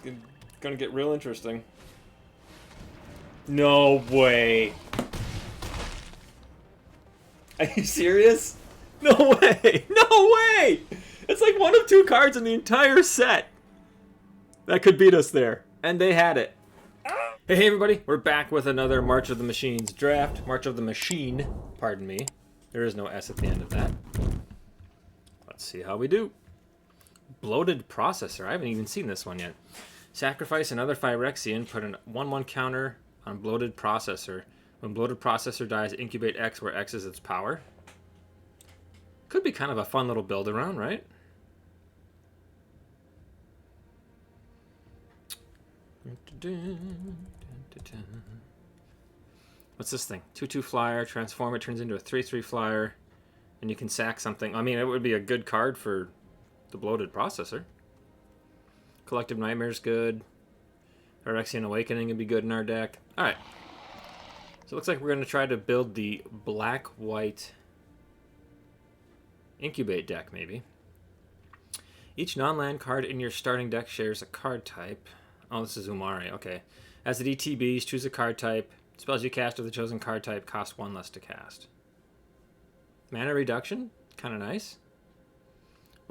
It's gonna get real interesting. No way. Are you serious? No way! No way! It's like one of two cards in the entire set that could beat us there. And they had it. Hey everybody, we're back with another March of the Machines draft. March of the Machine, pardon me. There is no S at the end of that. Let's see how we do. Bloated Processor. I haven't even seen this one yet. Sacrifice another Phyrexian, put a 1/1 counter on Bloated Processor. When Bloated Processor dies, incubate X where X is its power. Could be kind of a fun little build around, right? What's this thing? 2/2 flyer, transform it, turns into a 3/3 flyer, and you can sack something. I mean, it would be a good card for the Bloated Processor. Collective Nightmare's good. Phyrexian Awakening would be good in our deck. Alright. So it looks like we're going to try to build the black-white incubate deck, maybe. Each non-land card in your starting deck shares a card type. Oh, this is Umari, okay. As the DTBs, choose a card type. Spells you cast of the chosen card type cost 1 less to cast. Mana reduction? Kind of nice.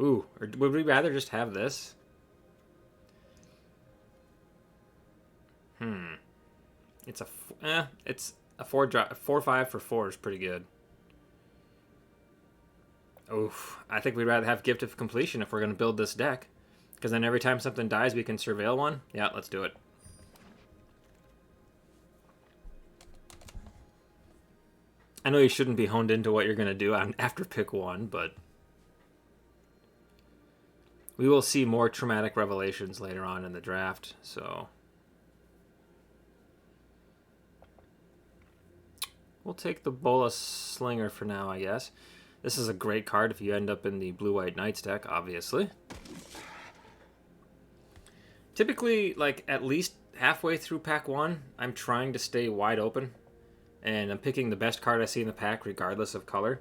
Ooh, or would we rather just have this? It's a 4/5 for 4 is pretty good. Oof, I think we'd rather have Gift of Completion if we're going to build this deck. Because then every time something dies, we can surveil one. Yeah, let's do it. I know you shouldn't be honed into what you're going to do after pick 1, but we will see more traumatic revelations later on in the draft, so we'll take the Bola Slinger for now, I guess. This is a great card if you end up in the Blue-White Knights deck, obviously. Typically, like, at least halfway through pack 1, I'm trying to stay wide open. And I'm picking the best card I see in the pack, regardless of color.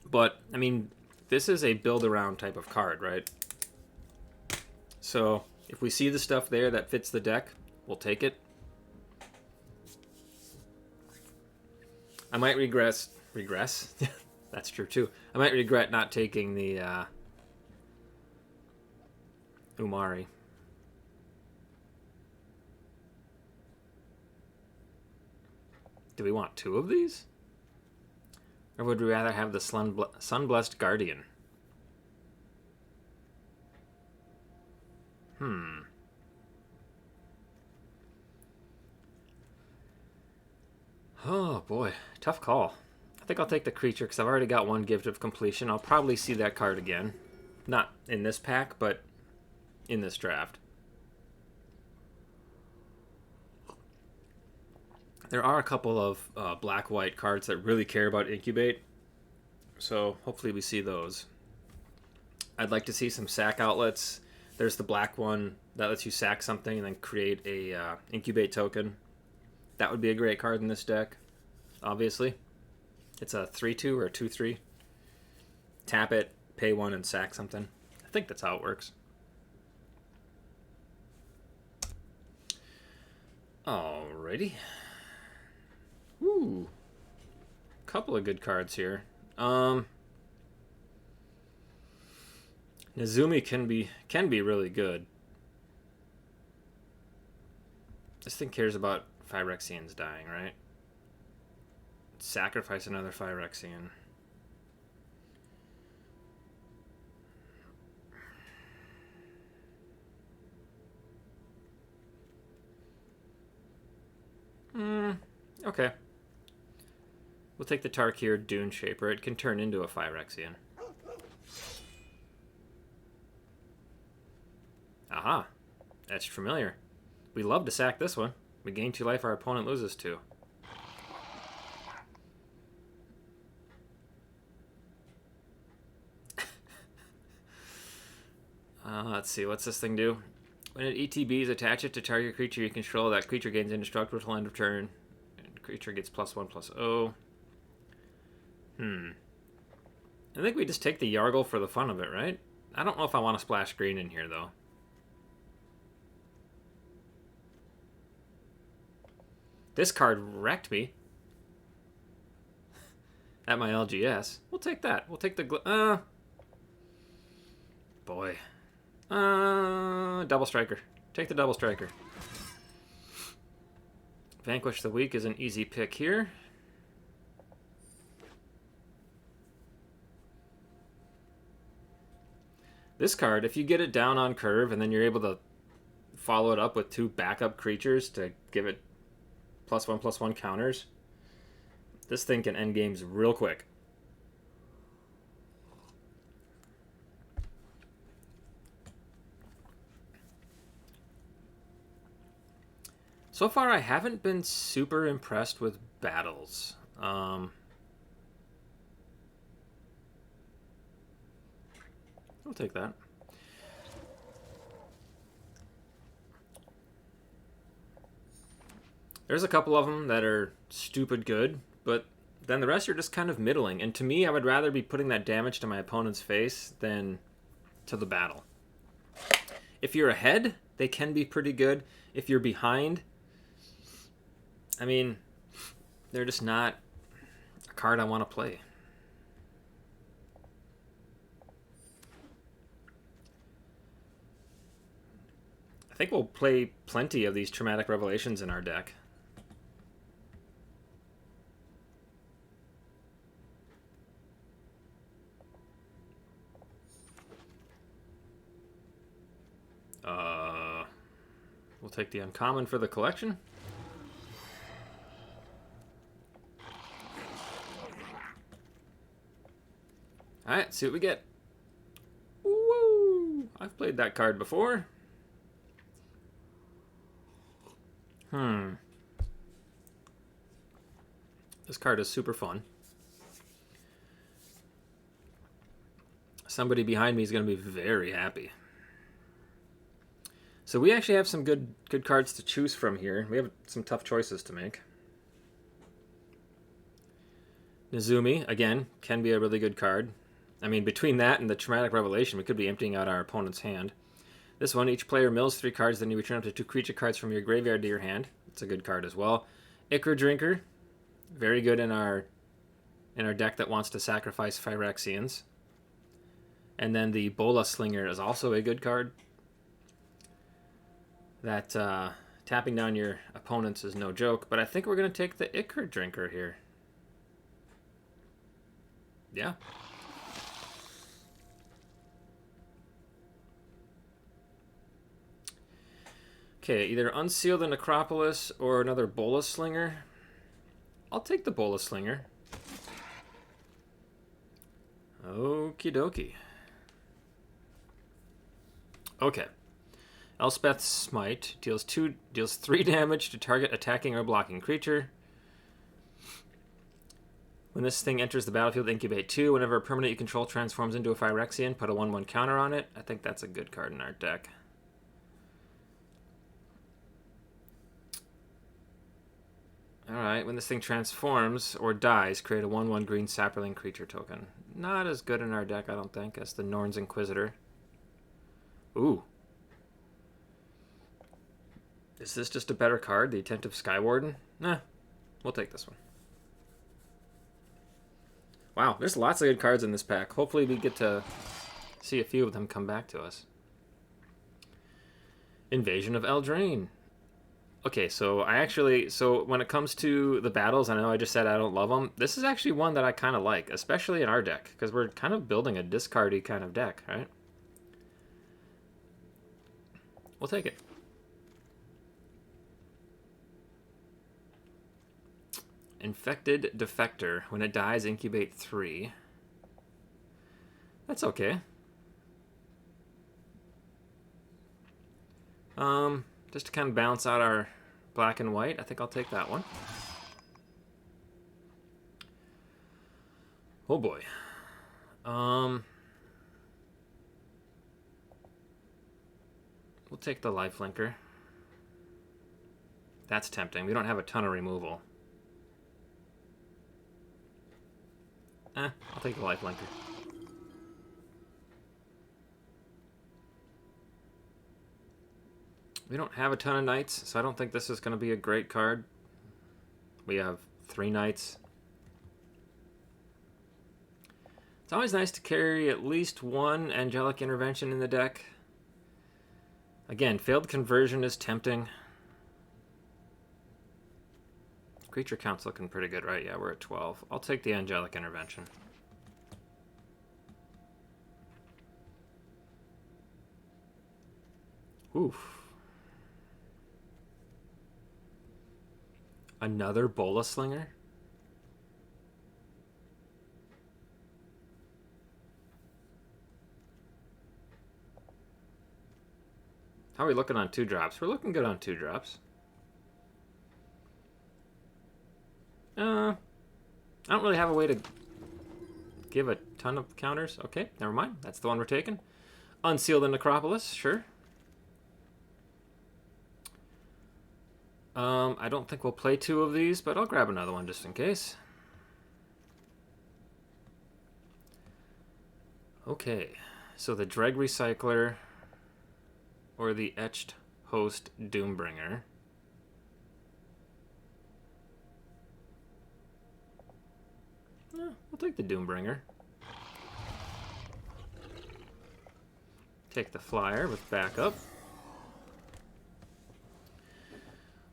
But, I mean, this is a build-around type of card, right? So, if we see the stuff there that fits the deck, we'll take it. I might regress? That's true, too. I might regret not taking the Umari. Do we want 2 of these? Or would we rather have the Sunblessed Guardian? Oh boy, tough call. I think I'll take the creature because I've already got 1 Gift of Completion. I'll probably see that card again. Not in this pack, but in this draft. There are a couple of black-white cards that really care about Incubate, so hopefully we see those. I'd like to see some sack outlets. There's the black one that lets you sack something and then create a Incubate token. That would be a great card in this deck, obviously. It's a 3/2 or a 2/3. Tap it, pay 1, and sack something. I think that's how it works. Alrighty. Ooh, couple of good cards here. Nezumi can be really good. This thing cares about Phyrexians dying, right? Sacrifice another Phyrexian. Okay. We'll take the Tarkir Dune Shaper. It can turn into a Phyrexian. Aha. Etched Familiar. We love to sack this one. We gain 2 life, our opponent loses 2. Let's see, what's this thing do? When an ETBs, attach it to target creature you control. That creature gains indestructible till end of turn. And creature gets +1/+0. I think we just take the Yargle for the fun of it, right? I don't know if I want to splash green in here, though. This card wrecked me. At my LGS. We'll take that. We'll take the... boy. Double striker. Take the double striker. Vanquish the Weak is an easy pick here. This card, if you get it down on curve and then you're able to follow it up with 2 backup creatures to give it +1/+1 counters, this thing can end games real quick. So far, I haven't been super impressed with battles. I'll take that. There's a couple of them that are stupid good, but then the rest are just kind of middling. And to me, I would rather be putting that damage to my opponent's face than to the battle. If you're ahead, they can be pretty good. If you're behind, I mean, they're just not a card I want to play. I think we'll play plenty of these Traumatic Revelations in our deck. We'll take the uncommon for the collection. Alright, see what we get. Woo! I've played that card before. This card is super fun. Somebody behind me is going to be very happy. So we actually have some good cards to choose from here. We have some tough choices to make. Nezumi, again, can be a really good card. I mean, between that and the Traumatic Revelation, we could be emptying out our opponent's hand. This one, each player mills 3 cards, then you return up to 2 creature cards from your graveyard to your hand. It's a good card as well. Ichor Drinker, very good in our deck that wants to sacrifice Phyrexians. And then the Bola Slinger is also a good card. That tapping down your opponents is no joke, but I think we're going to take the Ichor Drinker here. Yeah. Okay, either Unseal the Necropolis or another Bola Slinger. I'll take the Bola Slinger. Okie dokie. Okay. Elspeth's Smite deals 3 damage to target attacking or blocking creature. When this thing enters the battlefield, incubate 2. Whenever a permanent you control transforms into a Phyrexian, put a 1/1 counter on it. I think that's a good card in our deck. Alright, when this thing transforms or dies, create a 1/1 green Saproling creature token. Not as good in our deck, I don't think, as the Norn's Inquisitor. Ooh. Is this just a better card, the Attentive Skywarden? Nah, we'll take this one. Wow, there's lots of good cards in this pack. Hopefully we get to see a few of them come back to us. Invasion of Eldraine. Okay, so when it comes to the battles, I know I just said I don't love them. This is actually one that I kind of like, especially in our deck, because we're kind of building a discardy kind of deck, right? We'll take it. Infected Defector. When it dies, incubate 3. That's okay. Just to kind of balance out our black and white, I think I'll take that one. Oh boy. We'll take the Lifelinker. That's tempting. We don't have a ton of removal. I'll take the Lifelinker. We don't have a ton of knights, so I don't think this is going to be a great card. We have 3 knights. It's always nice to carry at least one Angelic Intervention in the deck. Again, failed conversion is tempting. Creature count's looking pretty good, right? Yeah, we're at 12. I'll take the Angelic Intervention. Oof. Another Bola Slinger? How are we looking on 2-drops? We're looking good on 2-drops. I don't really have a way to give a ton of counters. Okay, never mind. That's the one we're taking. Unseal the Necropolis, sure. I don't think we'll play 2 of these, but I'll grab another one just in case. Okay, so the Dreg Recycler or the Etched Host Doombringer. We'll take the Doombringer. Take the Flyer with backup.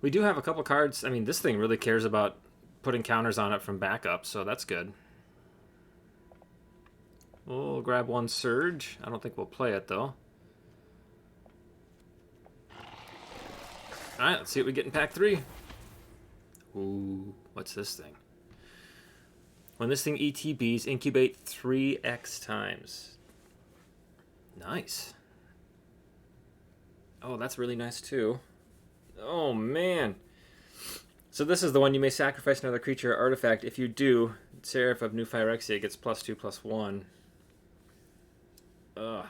We do have a couple cards. I mean, this thing really cares about putting counters on it from backup, so that's good. We'll grab one Surge. I don't think we'll play it, though. Alright, let's see what we get in pack 3. Ooh, what's this thing? When this thing ETBs, incubate 3x times. Nice. Oh, that's really nice, too. Oh, man. So this is the one: you may sacrifice another creature or artifact. If you do, Seraph of New Phyrexia gets +2/+1. I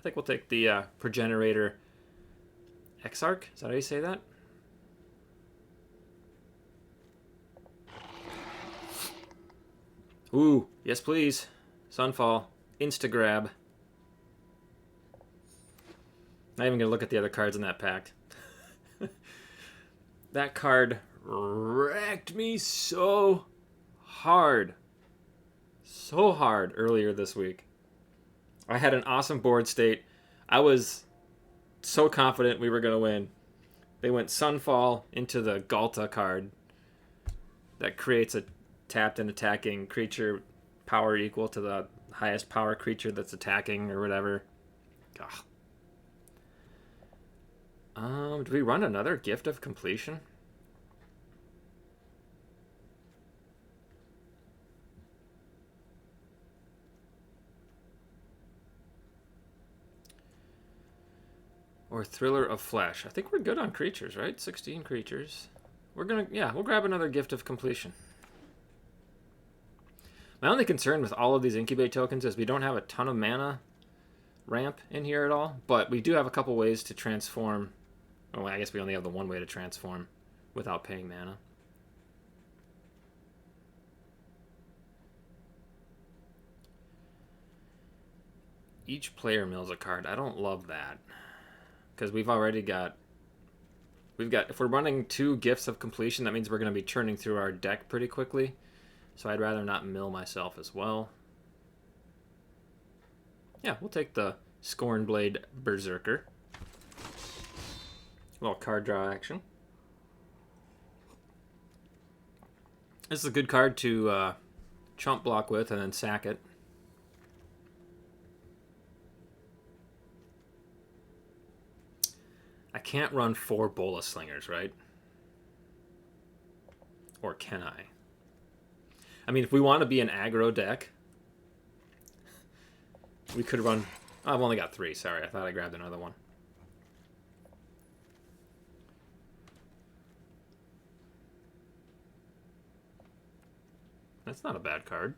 think we'll take the Progenerator Exarch. Is that how you say that? Ooh, yes please. Sunfall. Insta-grab. Not even going to look at the other cards in that pack. That card wrecked me so hard. So hard earlier this week. I had an awesome board state. I was so confident we were going to win. They went Sunfall into the Galta card that creates a tapped and attacking creature power equal to the highest power creature that's attacking or whatever. Ugh. Do we run another Gift of Completion? Or Thriller of Flesh? I think we're good on creatures, right? 16 creatures. We're gonna, yeah, we'll grab another Gift of Completion. My only concern with all of these Incubate tokens is we don't have a ton of mana ramp in here at all, but we do have a couple ways to transform. Oh, I guess we only have the one way to transform without paying mana. Each player mills a card. I don't love that, because we've got, if we're running 2 Gifts of Completion, that means we're going to be churning through our deck pretty quickly. So I'd rather not mill myself as well. Yeah, we'll take the Scornblade Berserker. A little card draw action. This is a good card to chump block with and then sack it. I can't run 4 Bola Slingers, right? Or can I? I mean, if we want to be an aggro deck, we could run... Oh, I've only got 3, sorry. I thought I grabbed another one. That's not a bad card.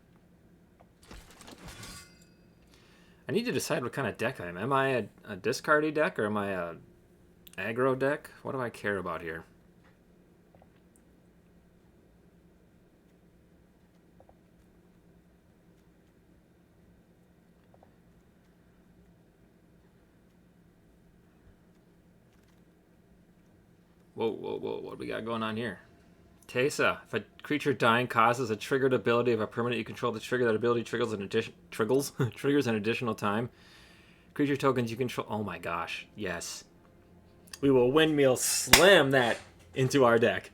I need to decide what kind of deck I am. Am I a discardy deck or am I a aggro deck? What do I care about here? Whoa, whoa, whoa. What do we got going on here? Teysa. If a creature dying causes a triggered ability of a permanent you control, the trigger that ability triggers an additional time. Creature tokens you control. Oh my gosh. Yes. We will windmill slam that into our deck.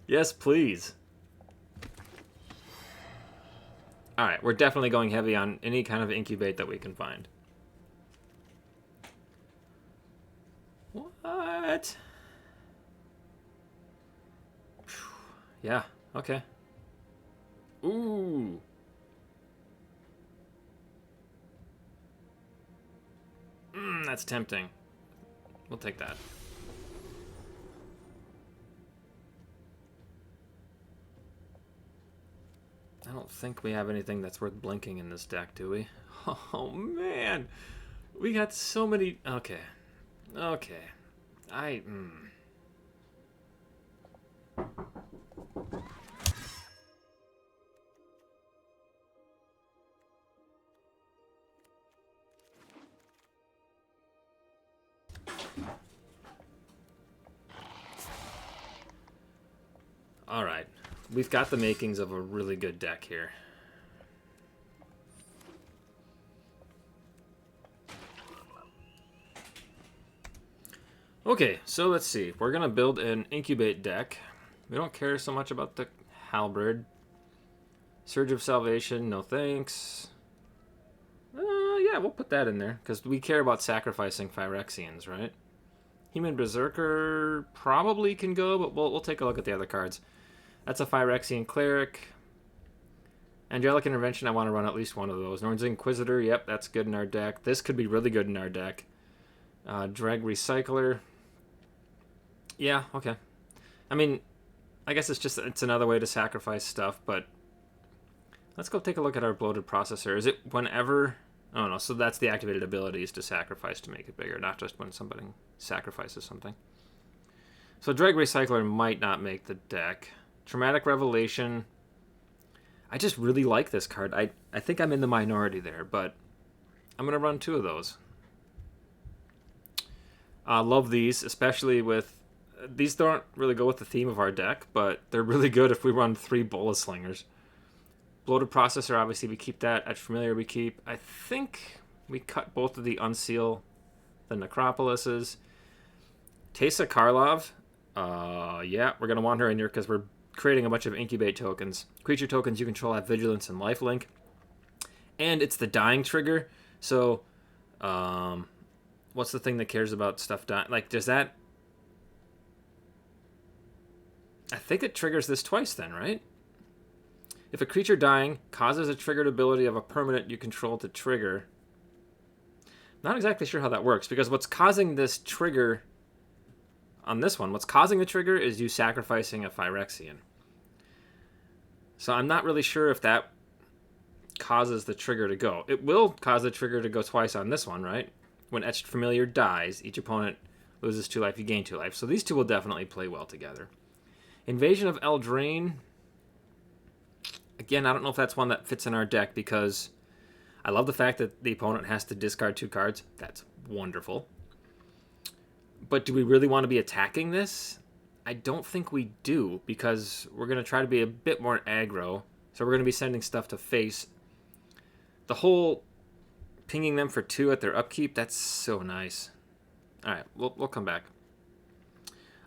Yes, please. Alright, we're definitely going heavy on any kind of incubate that we can find. What? Yeah, okay. Ooh. That's tempting. We'll take that. I don't think we have anything that's worth blinking in this deck, do we? Oh, man. We got so many... Okay. Okay. Alright. We've got the makings of a really good deck here. Okay, so let's see. We're going to build an incubate deck. We don't care so much about the halberd. Surge of Salvation, no thanks. Yeah, we'll put that in there, because we care about sacrificing Phyrexians, right? Human Berserker probably can go, but we'll take a look at the other cards. That's a Phyrexian Cleric. Angelic Intervention, I want to run at least one of those. Norn's Inquisitor, yep, that's good in our deck. This could be really good in our deck. Drag Recycler. Yeah, okay. I mean, I guess it's another way to sacrifice stuff, but let's go take a look at our Bloated Processor. Is it whenever... Oh, no, so that's the activated abilities to sacrifice to make it bigger, not just when somebody sacrifices something. So Drag Recycler might not make the deck. Traumatic Revelation. I just really like this card. I think I'm in the minority there, but I'm going to run 2 of those. Love these, especially with... These don't really go with the theme of our deck, but they're really good if we run 3 Bola Slingers. Bloated Processor, obviously we keep that. At Familiar we keep. I think we cut both of the Unseal, the Necropolises. Teysa Karlov. Yeah, we're going to want her in here because we're creating a bunch of incubate tokens. Creature tokens you control have Vigilance and Lifelink. And it's the dying trigger. So, what's the thing that cares about stuff dying? Like, does that... I think it triggers this twice then, right? If a creature dying causes a triggered ability of a permanent you control to trigger... Not exactly sure how that works, because what's causing this trigger... On this one, what's causing the trigger is you sacrificing a Phyrexian. So I'm not really sure if that causes the trigger to go. It will cause the trigger to go twice on this one, right? When Etched Familiar dies, each opponent loses 2 life, you gain 2 life. So these 2 will definitely play well together. Invasion of Eldraine. Again, I don't know if that's one that fits in our deck, because I love the fact that the opponent has to discard 2 cards. That's wonderful. But do we really want to be attacking this? I don't think we do, because we're going to try to be a bit more aggro. So we're going to be sending stuff to face. The whole pinging them for 2 at their upkeep, that's so nice. Alright, we'll come back.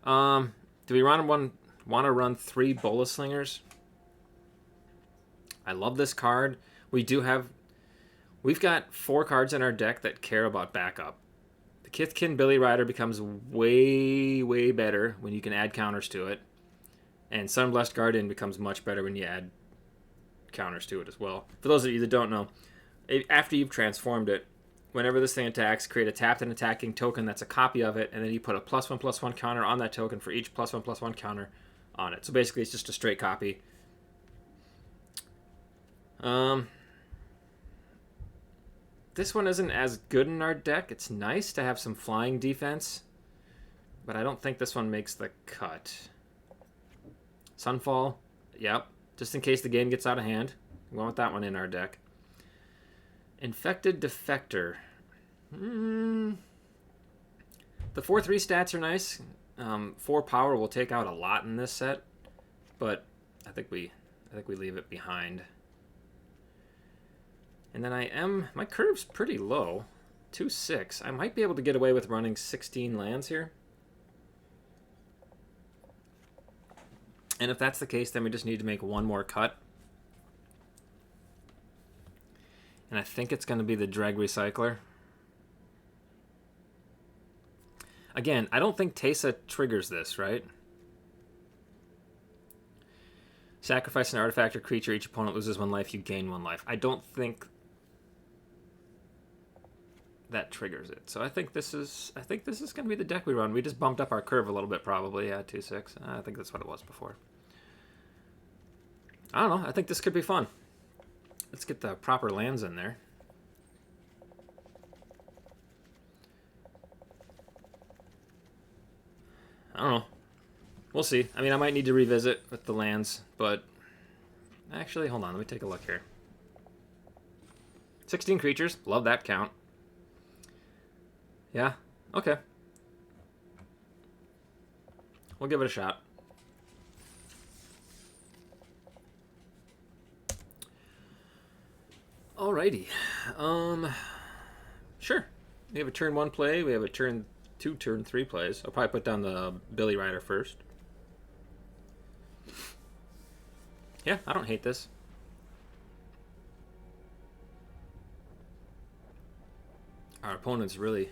Do we want to run 3 Bola Slingers? I love this card. We've got 4 cards in our deck that care about backup. The Kithkin Billy Rider becomes way, way better when you can add counters to it. And Sunblessed Guardian becomes much better when you add counters to it as well. For those of you that don't know, after you've transformed it, whenever this thing attacks, create a tapped and attacking token that's a copy of it, and then you put a +1/+1 counter on that token for each +1/+1 counter on it. So basically it's just a straight copy. This one isn't as good in our deck. It's nice to have some flying defense, but I don't think this one makes the cut. Sunfall, yep. Just in case the game gets out of hand. We want that one in our deck. Infected Defector. The 4/3 stats are nice. 4 power will take out a lot in this set, but I think we leave it behind. And then my curve's pretty low, 2-6. I might be able to get away with running 16 lands here. And if that's the case, then we just need to make one more cut. And I think it's going to be the Dreg Recycler. Again, I don't think Teysa triggers this, right? Sacrifice an artifact or creature. Each opponent loses 1 life. You gain 1 life. I don't think that triggers it. So I think this is going to be the deck we run. We just bumped up our curve a little bit, probably. Yeah, 2-6. I think that's what it was before. I don't know. I think this could be fun. Let's get the proper lands in there. I don't know. We'll see. I mean, I might need to revisit with the lands, but actually, hold on. Let me take a look here. 16 creatures. Love that count. Yeah. Okay. We'll give it a shot. Alrighty. Sure. We have a turn 1 play. We have a turn 2, turn 3 plays. I'll probably put down the Billy Rider first. Yeah, I don't hate this. Our opponent's really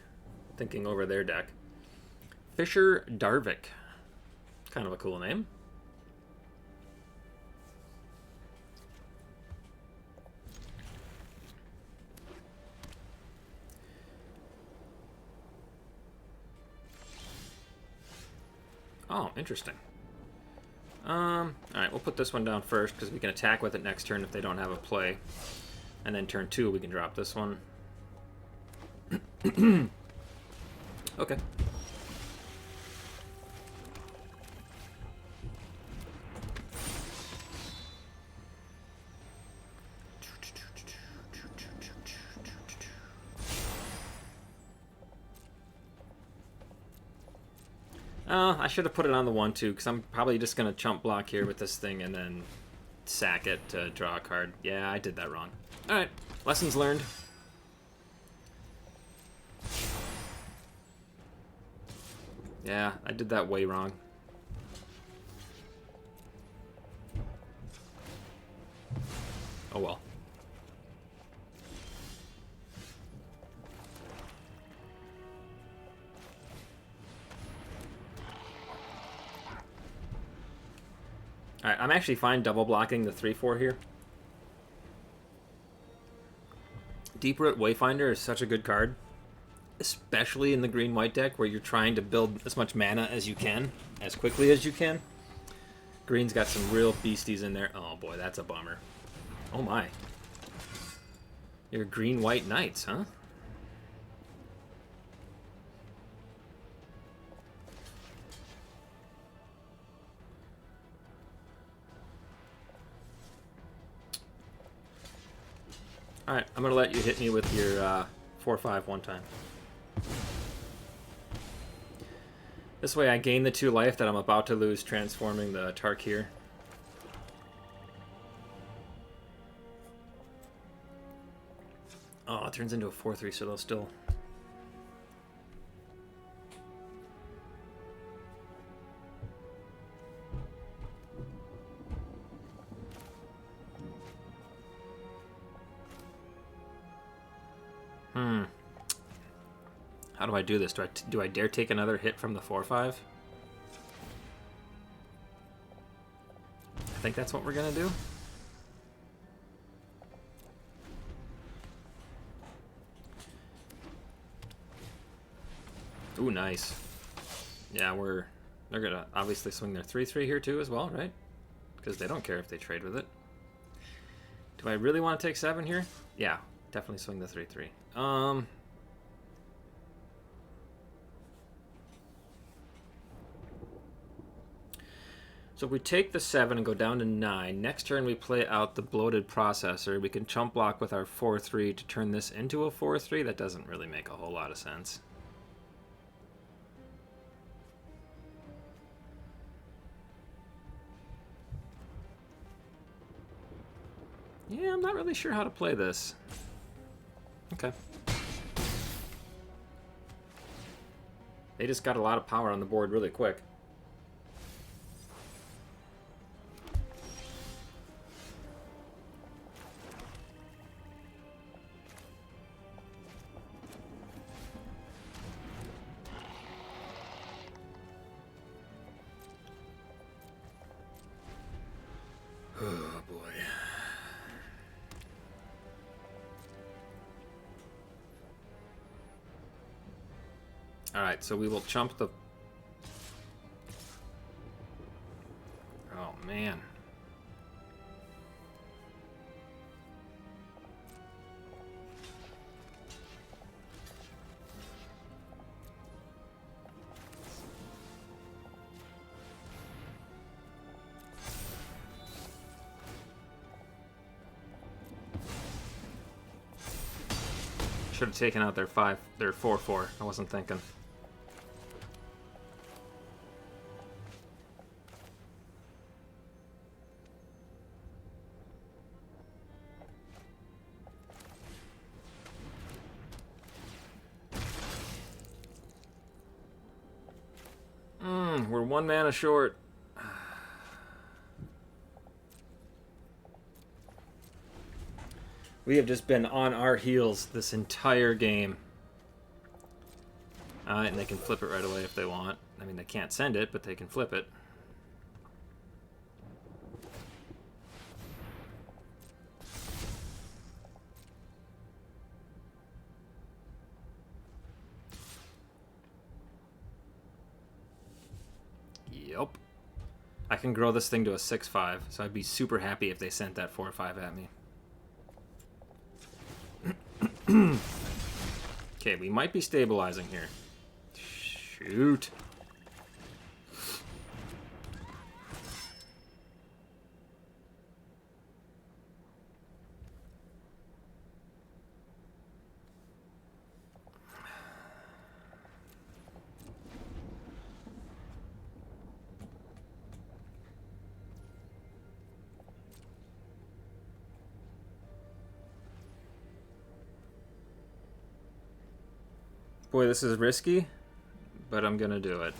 thinking over their deck. Fisher Darvik. Kind of a cool name. Oh, interesting. Alright, we'll put this one down first because we can attack with it next turn if they don't have a play. And then turn 2, we can drop this one. Okay. I should have put it on the 1-2 because I'm probably just going to chump block here with this thing and then sack it to draw a card. Yeah, I did that wrong. Alright, lessons learned. Yeah, I did that way wrong. Oh well. Alright, I'm actually fine double blocking the 3-4 here. Deep-Root Wayfinder is such a good card, especially in the green-white deck where you're trying to build as much mana as you can, as quickly as you can. Green's got some real beasties in there. Oh boy, that's a bummer. Oh my. You're green-white knights, huh? Alright, I'm going to let you hit me with your 4-5 one time. This way I gain the 2 life that I'm about to lose transforming the Tarkir. Oh, it turns into a 4-3, so they'll still... How do I do this? Do I dare take another hit from the 4-5? I think that's what we're gonna do. Ooh, nice. Yeah, they're gonna obviously swing their 3-3 here too as well, right? Because they don't care if they trade with it. Do I really want to take 7 here? Yeah, definitely swing the 3-3. So if we take the 7 and go down to 9, next turn we play out the Bloated Processor. We can chump block with our 4-3 to turn this into a 4-3. That doesn't really make a whole lot of sense. Yeah, I'm not really sure how to play this. Okay. They just got a lot of power on the board really quick. Oh, boy. Alright, so we will chump the... Oh, man. Should have taken out their 4/4. I wasn't thinking. We're 1 mana short. We have just been on our heels this entire game. And they can flip it right away if they want. I mean, they can't send it, but they can flip it. Yup. I can grow this thing to a 6/5, so I'd be super happy if they sent that 4/5 at me. Okay, we might be stabilizing here. Shoot. Boy, this is risky, but I'm gonna do it.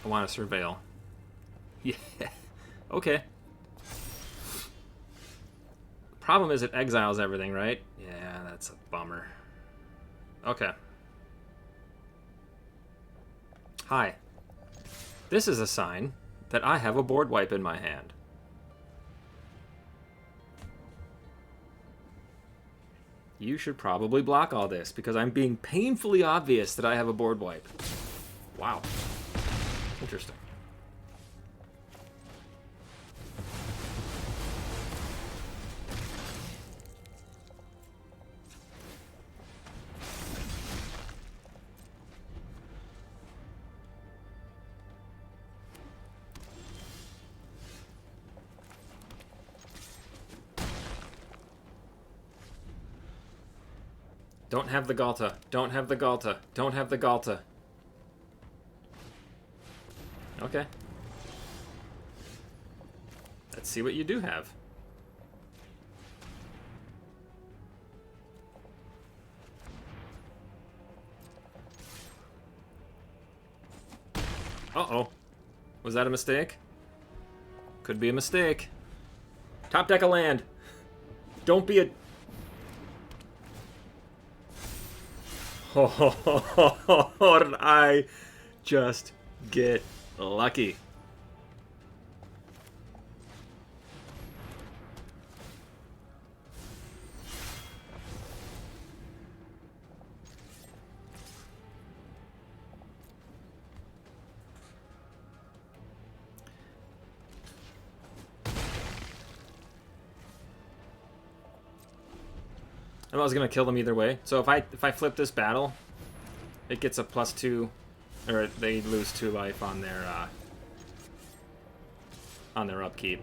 I want to surveil. Yeah, okay. Problem is it exiles everything, right? Yeah, that's a bummer. Okay. Hi. This is a sign that I have a board wipe in my hand. You should probably block all this, because I'm being painfully obvious that I have a board wipe. Wow. Interesting. Don't have the Galta. Don't have the Galta. Don't have the Galta. Okay. Let's see what you do have. Uh-oh. Was that a mistake? Could be a mistake. Top deck a land. Don't be a... Oh, did I just get lucky? I was gonna kill them either way. So if I flip this battle, it gets a +2, or they lose 2 life on their upkeep.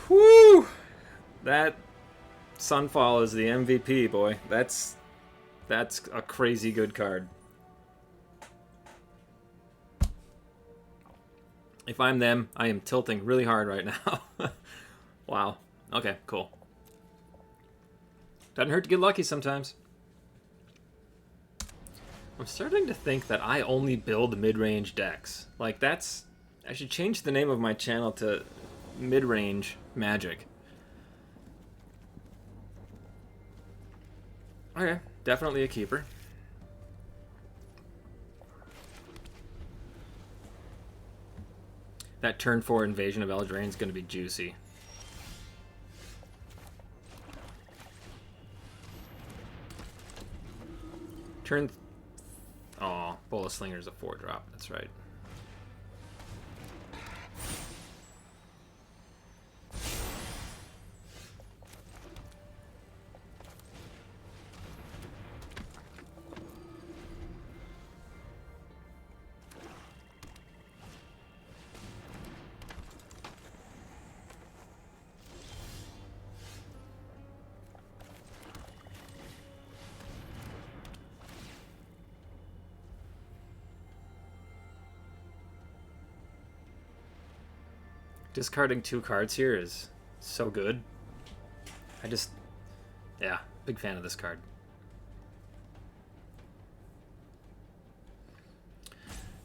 Whoo! That Sunfall is the MVP, boy. That's a crazy good card. If I'm them, I am tilting really hard right now. Wow. Okay, cool. Doesn't hurt to get lucky sometimes. I'm starting to think that I only build mid-range decks. Like, that's... I should change the name of my channel to Mid-Range Magic. Okay, definitely a keeper. That turn 4 Invasion of Eldraine is going to be juicy. Turn... Oh, Bola Slinger's a 4-drop. That's right. Discarding 2 cards here is so good. Yeah, big fan of this card.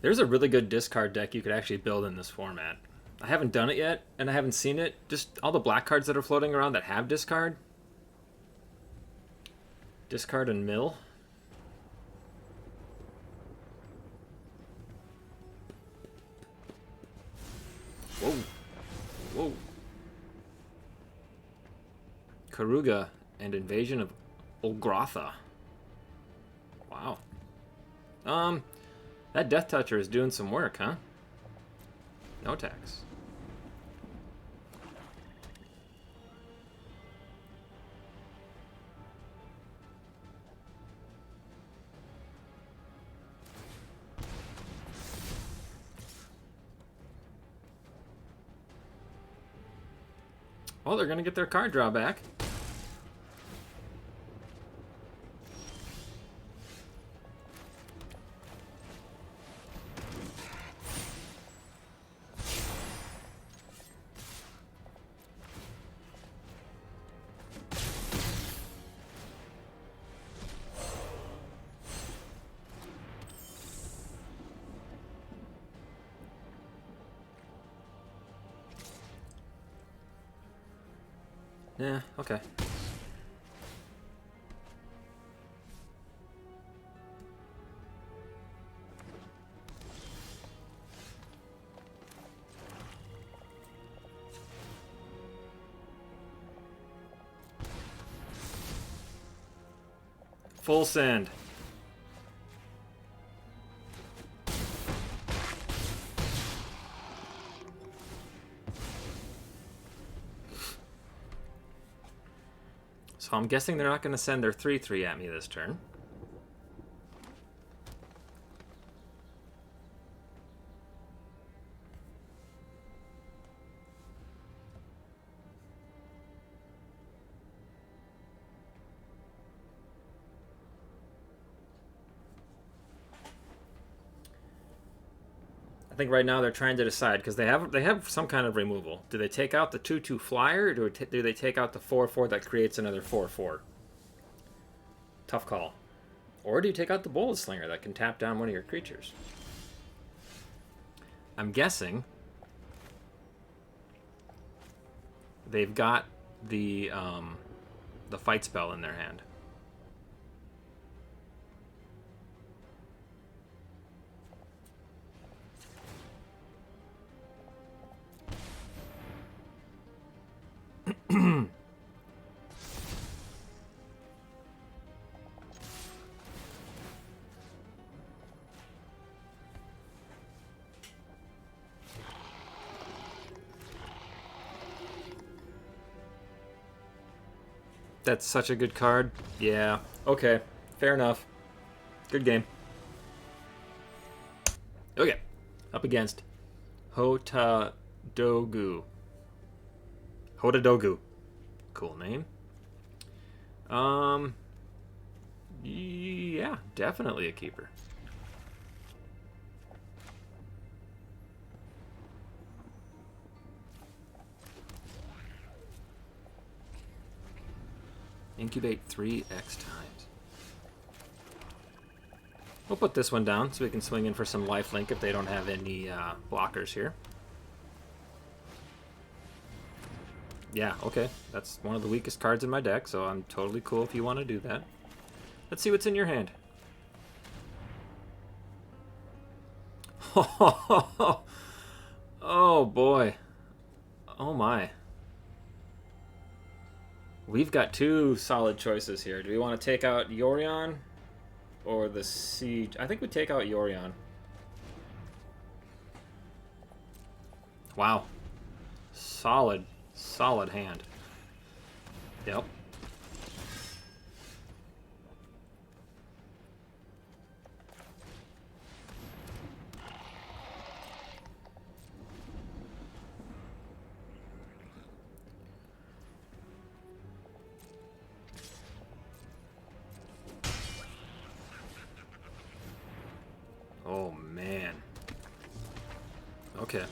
There's a really good discard deck you could actually build in this format. I haven't done it yet, and I haven't seen it. Just all the black cards that are floating around that have discard. Discard and mill. Whoa. Whoa. Karuga and Invasion of Olgrotha. Wow. That Death Toucher is doing some work, huh? No tax. Well, they're going to get their card draw back. Yeah, okay. Full send. So I'm guessing they're not going to send their 3/3 at me this turn. I think right now they're trying to decide because they have some kind of removal. Do they take out the 2/2 flyer, or do they take out the 4/4 that creates another 4/4? Tough call. Or do you take out the Bullet Slinger that can tap down one of your creatures? I'm guessing they've got the fight spell in their hand. That's such a good card. Yeah. Okay. Fair enough. Good game. Okay. Up against Hotadogu. Hotadogu. Cool name. Yeah, definitely a keeper. Incubate 3x times. We'll put this one down so we can swing in for some lifelink if they don't have any blockers here. Yeah, okay. That's one of the weakest cards in my deck, so I'm totally cool if you want to do that. Let's see what's in your hand. Oh boy. Oh my. We've got two solid choices here. Do we want to take out Yorion or the Siege? I think we take out Yorion. Wow. Solid hand. Yep. Oh, man. Okay.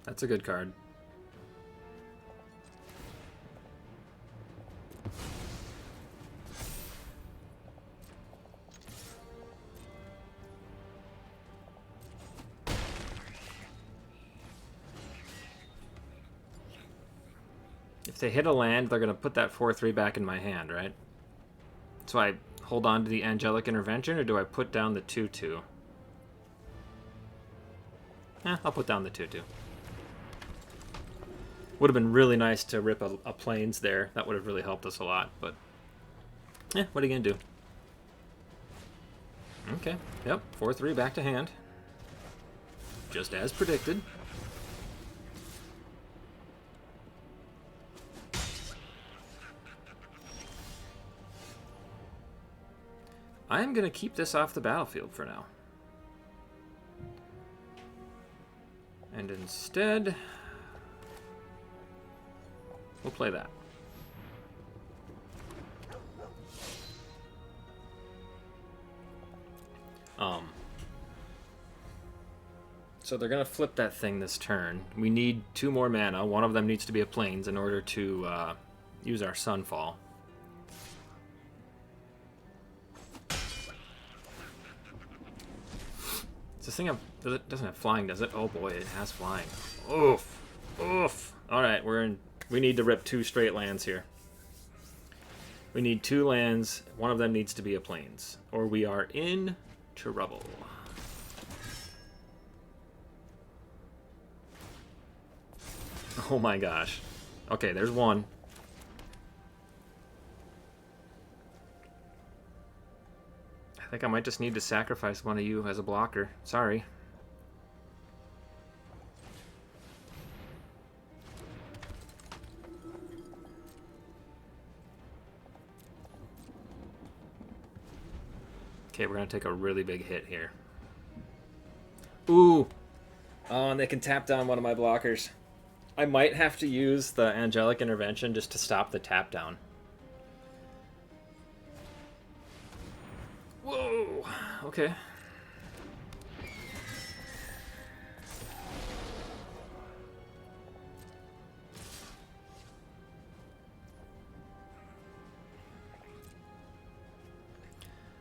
That's a good card. If they hit a land, they're going to put that 4/3 back in my hand, right? So I hold on to the Angelic Intervention, or do I put down the 2/2? I'll put down the 2/2. Would have been really nice to rip a Plains there. That would have really helped us a lot, but... what are you going to do? Okay, yep, 4/3 back to hand. Just as predicted. I'm going to keep this off the battlefield for now. And instead, we'll play that. So they're going to flip that thing this turn. We need 2 more mana. One of them needs to be a Plains in order to use our Sunfall. This thing doesn't have flying, does it? Oh boy, it has flying. Oof. Oof. Alright, we need to rip 2 straight lands here. We need 2 lands. One of them needs to be a Plains, or we are in trouble. Oh my gosh. Okay, there's one. I think I might just need to sacrifice one of you as a blocker. Sorry. Okay, we're going to take a really big hit here. Ooh! Oh, and they can tap down one of my blockers. I might have to use the Angelic Intervention just to stop the tap down. Whoa! Okay.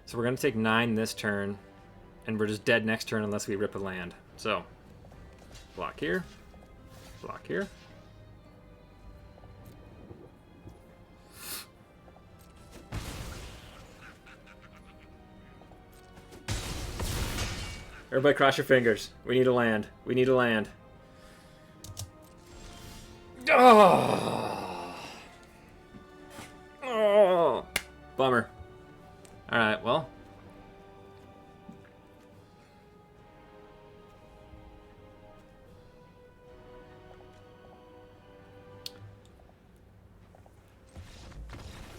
So we're going to take 9 this turn, and we're just dead next turn unless we rip a land. So, block here. Block here. Everybody cross your fingers. We need a land. We need a land. Oh! Oh! Bummer. Alright, well.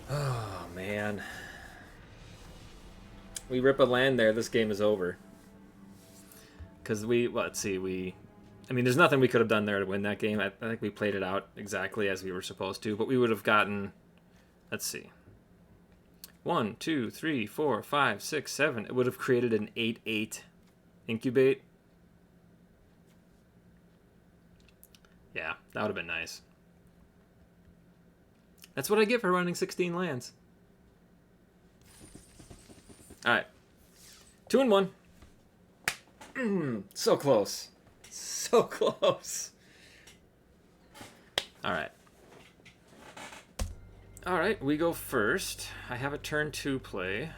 Oh, man. We rip a land there, this game is over. Because let's see, I mean, there's nothing we could have done there to win that game. I think we played it out exactly as we were supposed to, but we would have gotten, let's see, 1, 2, 3, 4, 5, 6, 7. It would have created an 8/8 incubate. Yeah, that would have been nice. That's what I get for running 16 lands. Alright. 2 and 1. So close. So close. Alright. Alright, we go first. I have a turn 2 play.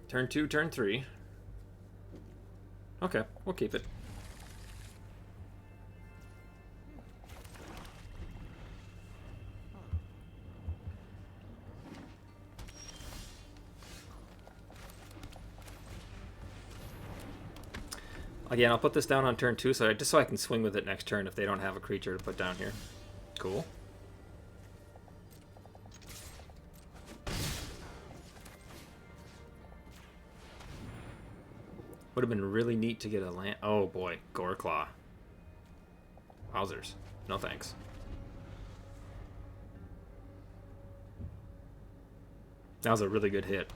Turn 2, turn 3. Okay, we'll keep it. Again, I'll put this down on turn 2 just so I can swing with it next turn if they don't have a creature to put down here. Cool. Would have been really neat to get a land. Oh boy, Goreclaw. Wowzers. No thanks. That was a really good hit.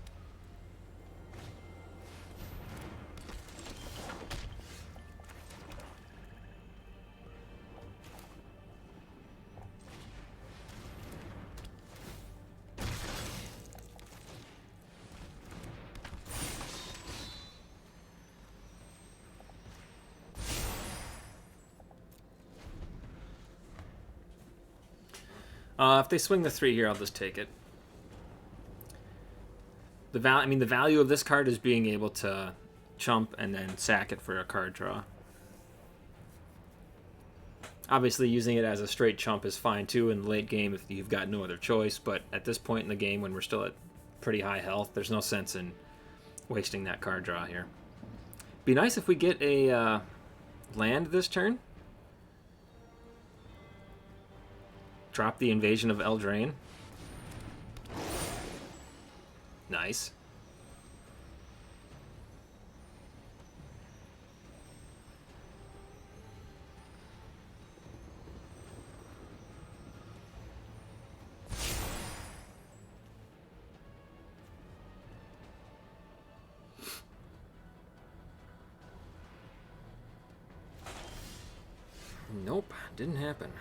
If they swing the 3 here, I'll just take it. The value of this card is being able to chump and then sack it for a card draw. Obviously, using it as a straight chump is fine too in the late game if you've got no other choice, but at this point in the game when we're still at pretty high health, there's no sense in wasting that card draw here. Be nice if we get a land this turn. Drop the Invasion of Eldraine. Nice. Nope, didn't happen.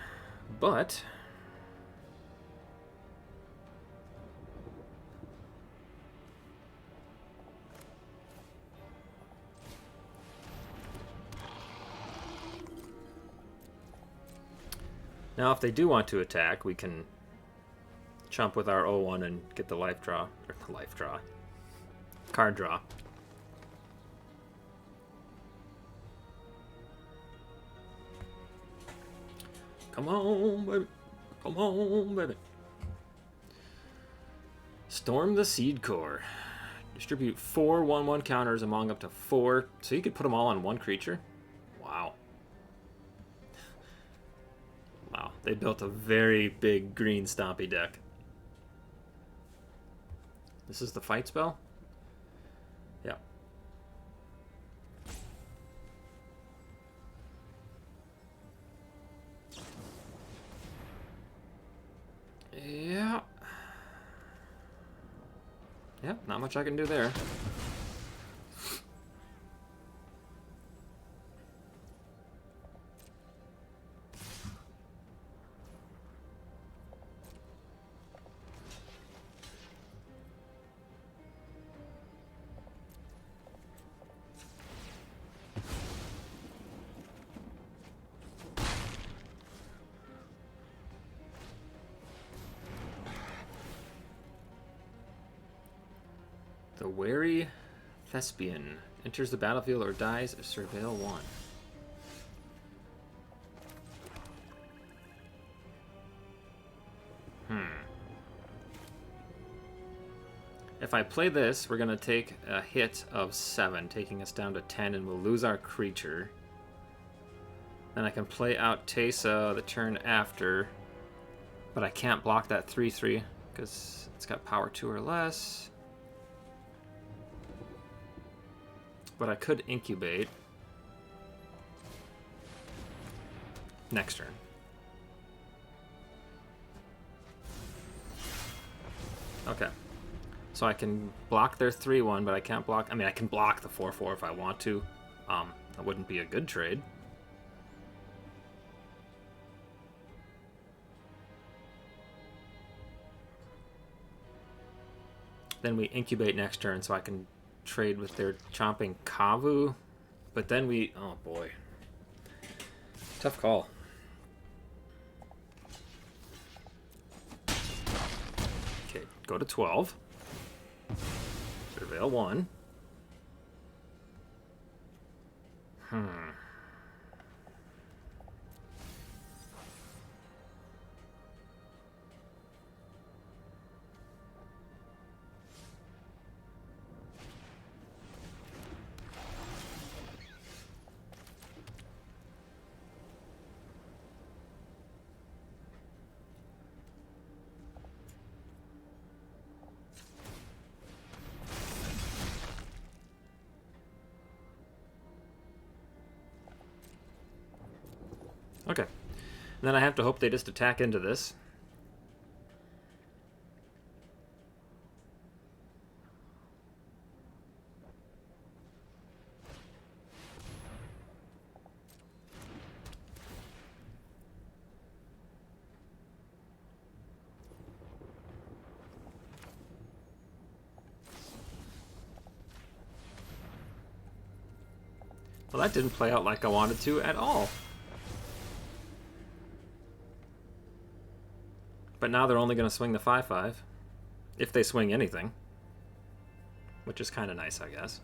But now, if they do want to attack, we can chump with our 0-1 and get the life draw. Or the life draw. Card draw. Come on, baby. Come on, baby. Storm the Seed Core. Distribute 4 1/1 counters among up to 4. So you could put them all on one creature? Wow. Wow, they built a very big green stompy deck. This is the fight spell? Yeah. Yeah. Yeah, not much I can do there. The Wary Thespian enters the battlefield or dies if Surveil 1. If I play this, we're going to take a hit of 7, taking us down to 10, and we'll lose our creature. Then I can play out Teysa the turn after, but I can't block that 3/3 because it's got power 2 or less. But I could incubate. Next turn. Okay. So I can block their 3/1, but I can't block... I mean, I can block the 4/4 if I want to. That wouldn't be a good trade. Then we incubate next turn so I can trade with their chomping Kavu. But then we... Oh, boy. Tough call. Okay, go to 12. Surveil 1. Okay. And then I have to hope they just attack into this. Well, that didn't play out like I wanted to at all. But now they're only going to swing the 5/5. If they swing anything. Which is kind of nice, I guess.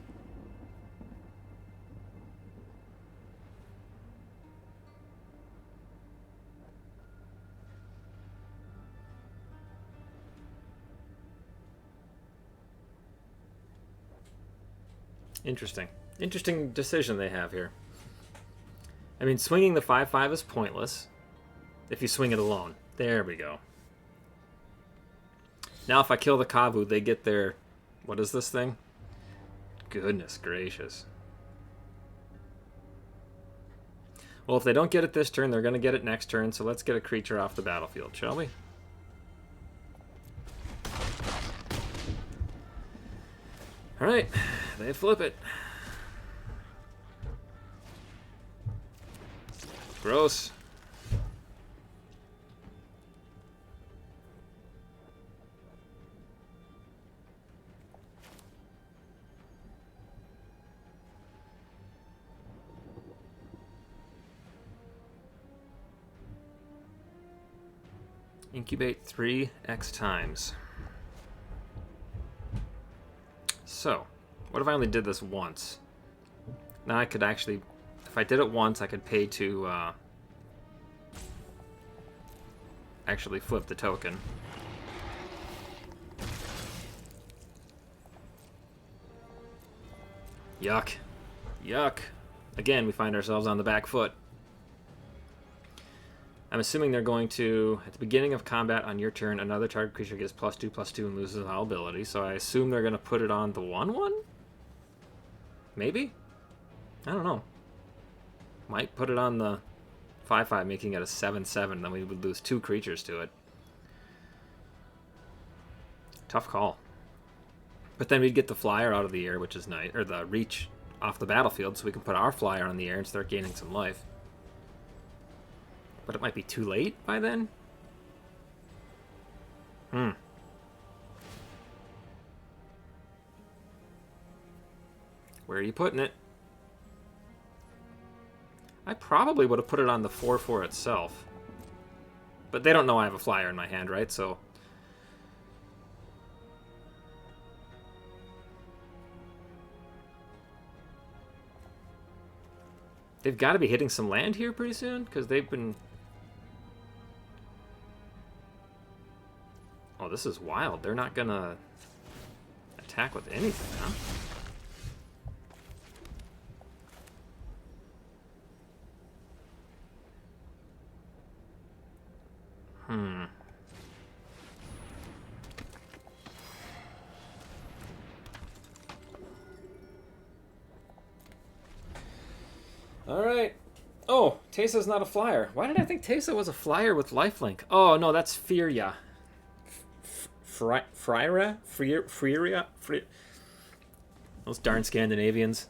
Interesting. Interesting decision they have here. I mean, swinging the 5/5 is pointless if you swing it alone. There we go. Now if I kill the Kavu, they get their... What is this thing? Goodness gracious. Well, if they don't get it this turn, they're going to get it next turn, so let's get a creature off the battlefield, shall we? Alright, they flip it. Gross. Incubate 3x times. So, what if I only did this once? Now I could actually, if I did it once, I could pay to actually flip the token. Yuck. Yuck. Again, we find ourselves on the back foot. I'm assuming they're going to, at the beginning of combat on your turn, another target creature gets +2/+2 and loses all ability. So I assume they're going to put it on the 1/1? Maybe? I don't know. Might put it on the 5/5, making it a 7/7. Then we would lose 2 creatures to it. Tough call. But then we'd get the flyer out of the air, which is nice. Or the reach off the battlefield, so we can put our flyer on the air and start gaining some life. But it might be too late by then? Where are you putting it? I probably would have put it on the 4/4 itself. But they don't know I have a flyer in my hand, right? So... They've got to be hitting some land here pretty soon, because they've been... Oh, this is wild. They're not going to attack with anything, huh? Alright. Oh, Tesa's not a flyer. Why did I think Tesa was a flyer with lifelink? Oh, no, that's Furia. Freira? Freira? Those darn Scandinavians.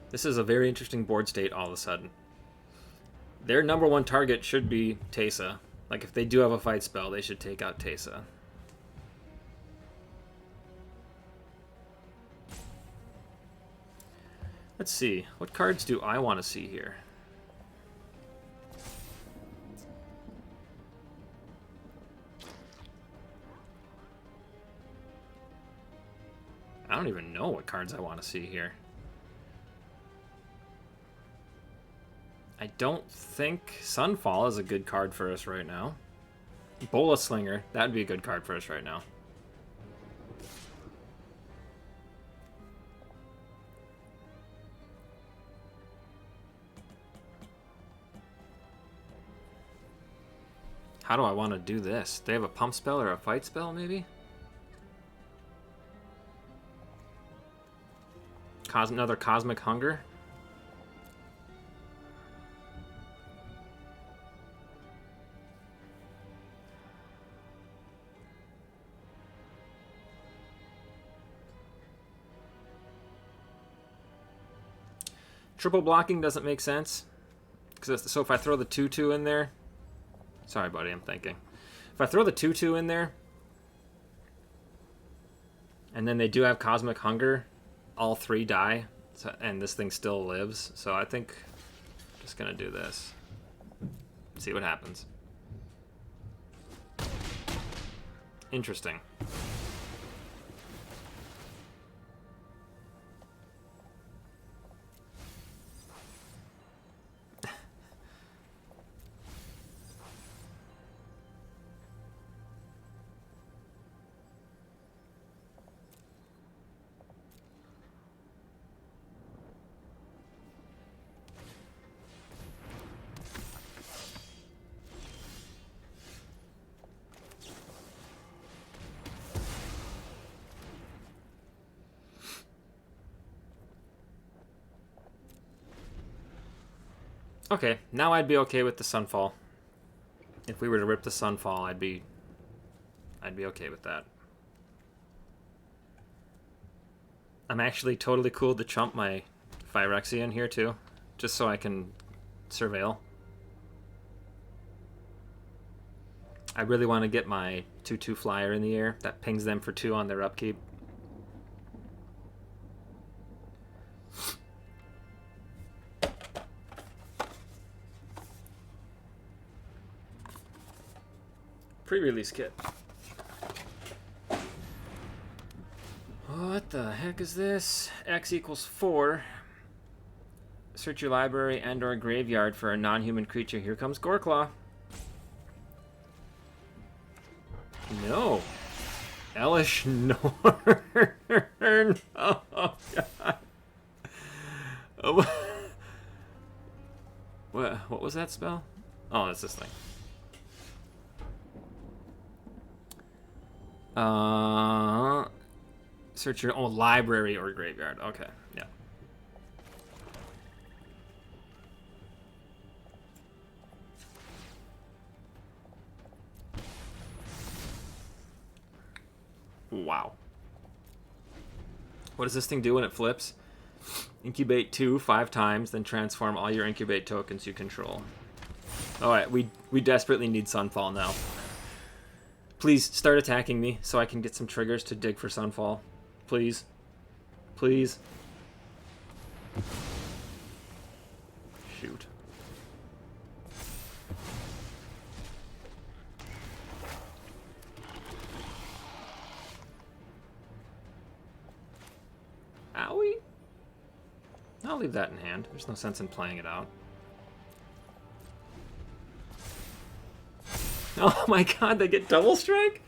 This is a very interesting board state all of a sudden. Their number one target should be Teysa. Like, if they do have a fight spell, they should take out Teysa. Let's see. What cards do I want to see here? I don't even know what cards I want to see here. I don't think Sunfall is a good card for us right now. Bola Slinger, that'd be a good card for us right now. How do I want to do this? They have a pump spell or a fight spell, maybe? Another Cosmic Hunger? Triple blocking doesn't make sense. So if I throw the 2/2 in there... Sorry, buddy, I'm thinking. If I throw the 2/2 in there, and then they do have Cosmic Hunger, all 3 die, and this thing still lives. So I think I'm just going to do this. See what happens. Interesting. Okay, now I'd be okay with the Sunfall. If we were to rip the Sunfall, I'd be okay with that. I'm actually totally cool to chump my Phyrexia in here too, just so I can surveil. I really want to get my 2/2 flyer in the air that pings them for 2 on their upkeep. Pre-release kit. What the heck is this? X equals 4. Search your library and or graveyard for a non-human creature. Here comes Goreclaw. No. Elish Norn. Oh, God. Oh. What was that spell? Oh, that's this thing. Search your own library or graveyard. Okay, yeah. Wow. What does this thing do when it flips? Incubate 2 5 times, then transform all your incubate tokens you control. Alright, we desperately need Sunfall now. Please start attacking me so I can get some triggers to dig for Sunfall. Please. Please. Shoot. Owie? I'll leave that in hand. There's no sense in playing it out. Oh my God, they get double strike?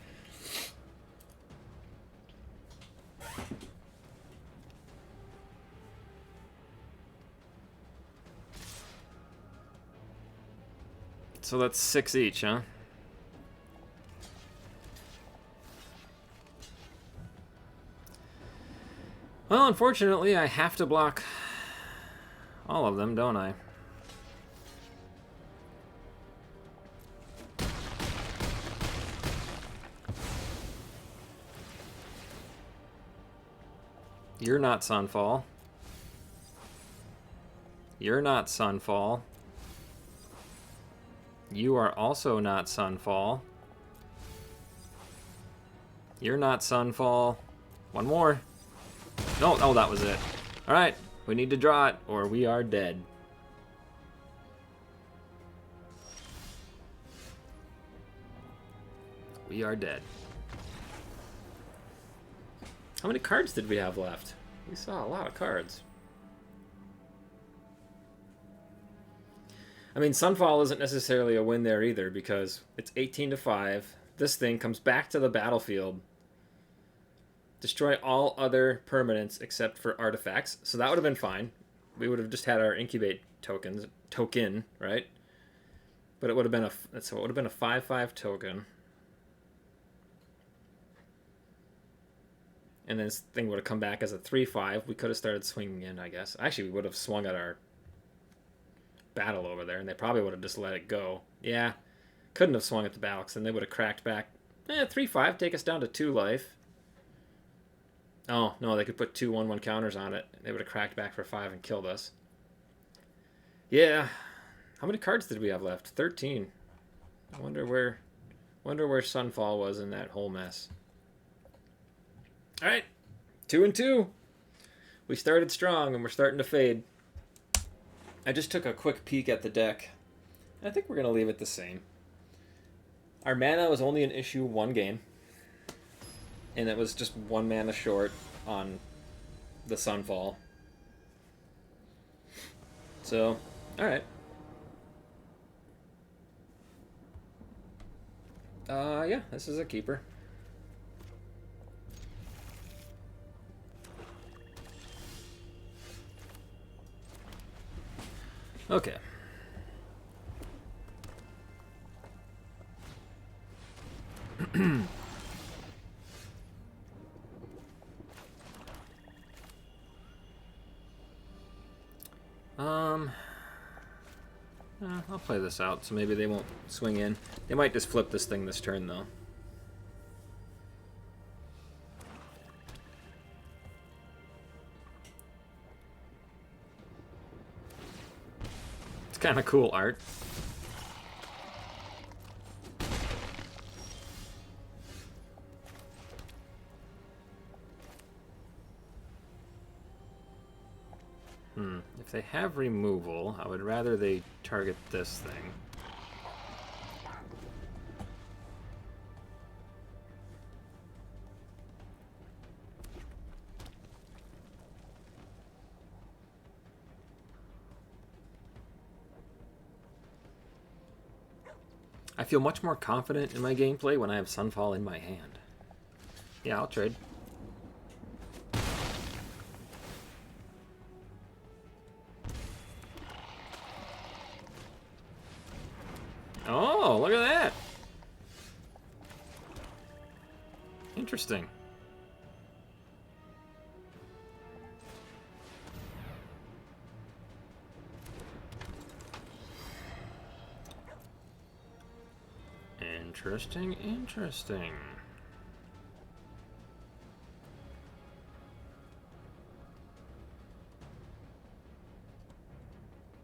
So that's 6 each, huh? Well, unfortunately, I have to block all of them, don't I? You're not Sunfall. You're not Sunfall. You are also not Sunfall. You're not Sunfall. One more. No, oh, that was it. Alright, we need to draw it, or we are dead. We are dead. How many cards did we have left? We saw a lot of cards. I mean, Sunfall isn't necessarily a win there either, because it's 18-5. This thing comes back to the battlefield. Destroy all other permanents except for artifacts. So that would have been fine. We would have just had our incubate token, right? But it would have been a 5/5 token. And then this thing would have come back as a 3/5. We could have started swinging in, I guess. Actually, we would have swung at our battle over there, and they probably would have just let it go. Yeah, couldn't have swung at the battle, because then they would have cracked back. 3/5, take us down to 2 life. Oh, no, they could put 2 1/1 counters on it. They would have cracked back for 5 and killed us. Yeah. How many cards did we have left? 13. I wonder where Sunfall was in that whole mess. All right, 2-2. We started strong, and we're starting to fade. I just took a quick peek at the deck. I think we're going to leave it the same. Our mana was only an issue 1 game. And it was just 1 mana short on the Sunfall. So, alright. Yeah, this is a keeper. Okay. I'll play this out, so maybe they won't swing in. They might just flip this thing this turn, though. It's kind of cool art. If they have removal, I would rather they target this thing. I feel much more confident in my gameplay when I have Sunfall in my hand. Yeah, I'll trade. Oh, look at that. Interesting. Interesting.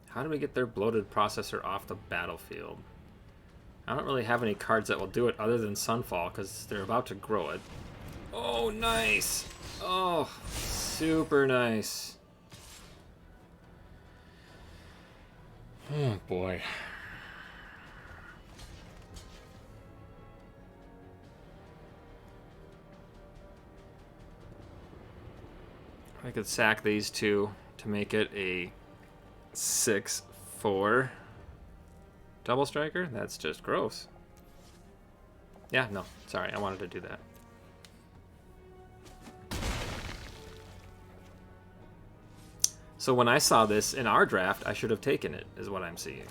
How do we get their bloated processor off the battlefield? I don't really have any cards that will do it other than Sunfall, because they're about to grow it. Oh, nice! Oh, super nice. Oh, boy. I could sack these two to make it a 6/4 double striker. That's just gross. Yeah, no, sorry, I wanted to do that. So when I saw this in our draft, I should have taken it, is what I'm seeing.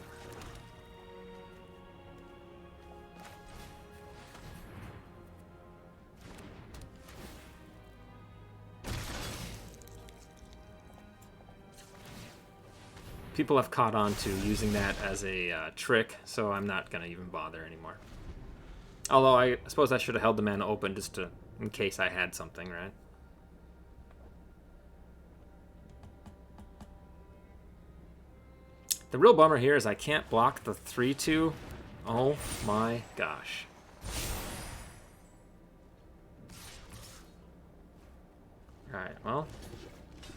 People have caught on to using that as a trick, so I'm not going to even bother anymore. Although I suppose I should have held the mana open just to, in case I had something, right? The real bummer here is I can't block the 3/2 Oh my gosh. Alright, well,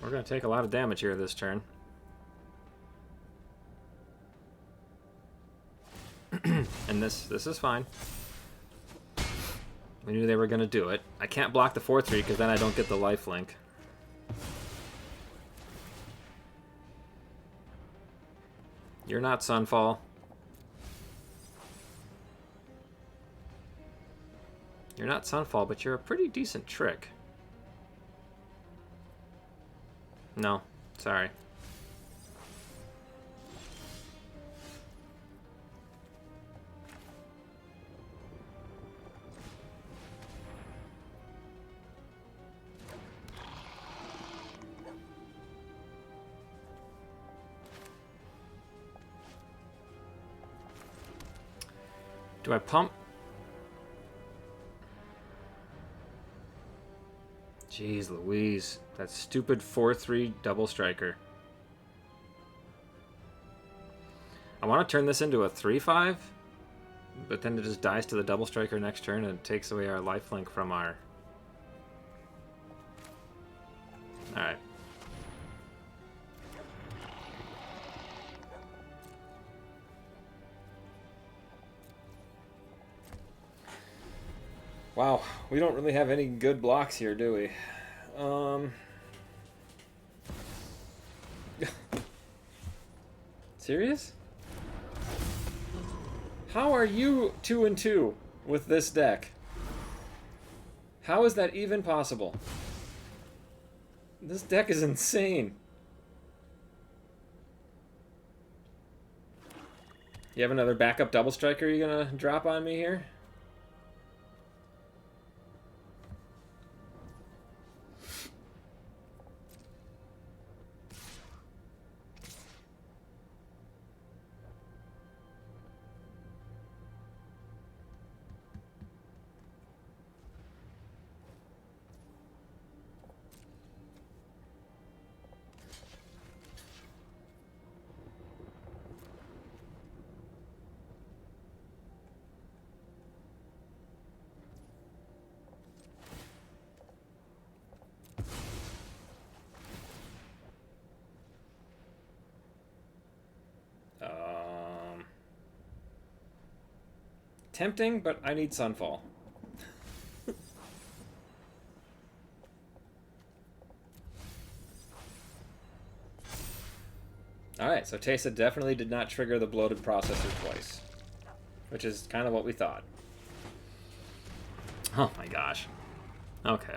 we're going to take a lot of damage here this turn. And this is fine. We knew they were going to do it. I can't block the 4-3 because then I don't get the lifelink. You're not Sunfall. You're not Sunfall, but you're a pretty decent trick. No, sorry. Do I pump? Jeez Louise. That stupid 4-3 double striker. I want to turn this into a 3-5, but then it just dies to the double striker next turn and takes away our lifelink from our... Alright. Wow, we don't really have any good blocks here, do we? Serious? How are you 2-2 with this deck? How is that even possible? This deck is insane. You have another backup double striker you're gonna drop on me here? Tempting, but I need Sunfall. Alright, so Teysa definitely did not trigger the bloated processor twice. Which is kind of what we thought. Oh my gosh. Okay.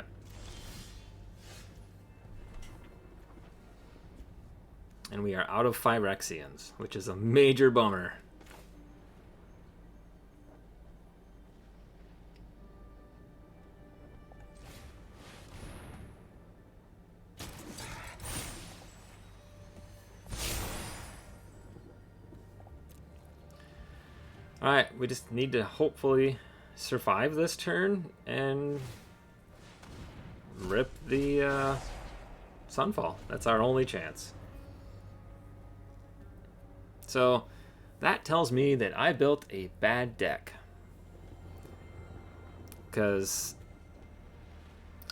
And we are out of Phyrexians, which is a major bummer. Alright, we just need to hopefully survive this turn and rip the Sunfall. That's our only chance. So that tells me that I built a bad deck. Because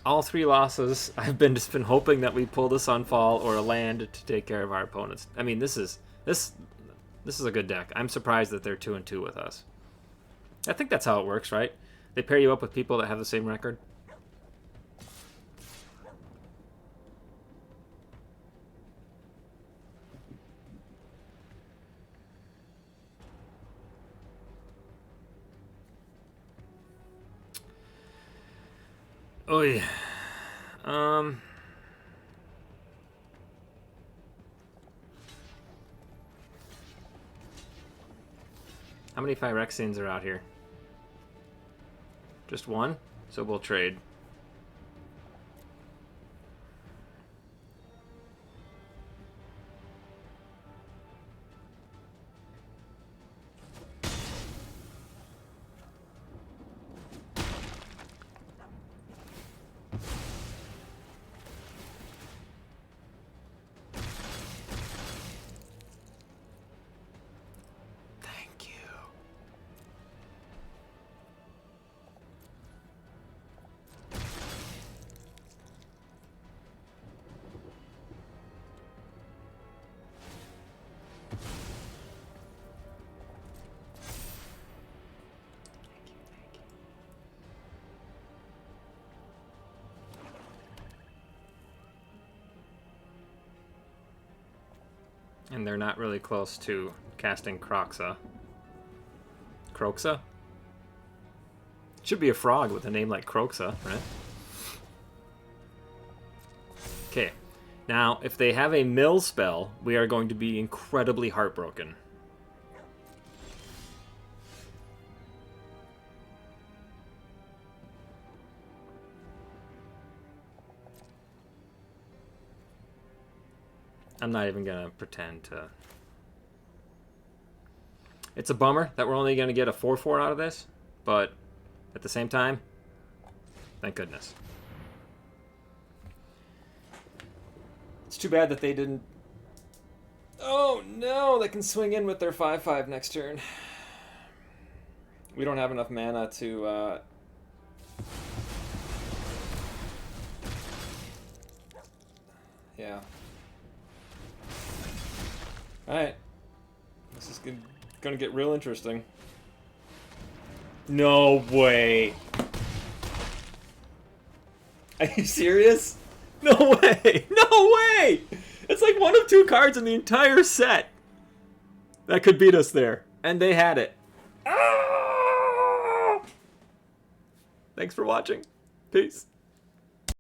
all 3 losses, I've just been hoping that we pull the Sunfall or a land to take care of our opponents. I mean, this is a good deck. I'm surprised that they're 2-2 with us. I think that's how it works, right? They pair you up with people that have the same record. Oh yeah. How many Phyrexians are out here? Just one? So we'll trade. And they're not really close to casting Croxa. Croxa? Should be a frog with a name like Croxa, right? Okay. Now, if they have a mill spell, we are going to be incredibly heartbroken. I'm not even going to pretend to... It's a bummer that we're only going to get a 4/4 out of this, but at the same time, thank goodness. It's too bad that they didn't... Oh no, they can swing in with their 5/5 next turn. We don't have enough mana to... Yeah. Alright. This is gonna get real interesting. No way. Are you serious? No way! No way! It's like one of two cards in the entire set that could beat us there. And they had it. Ah! Thanks for watching. Peace.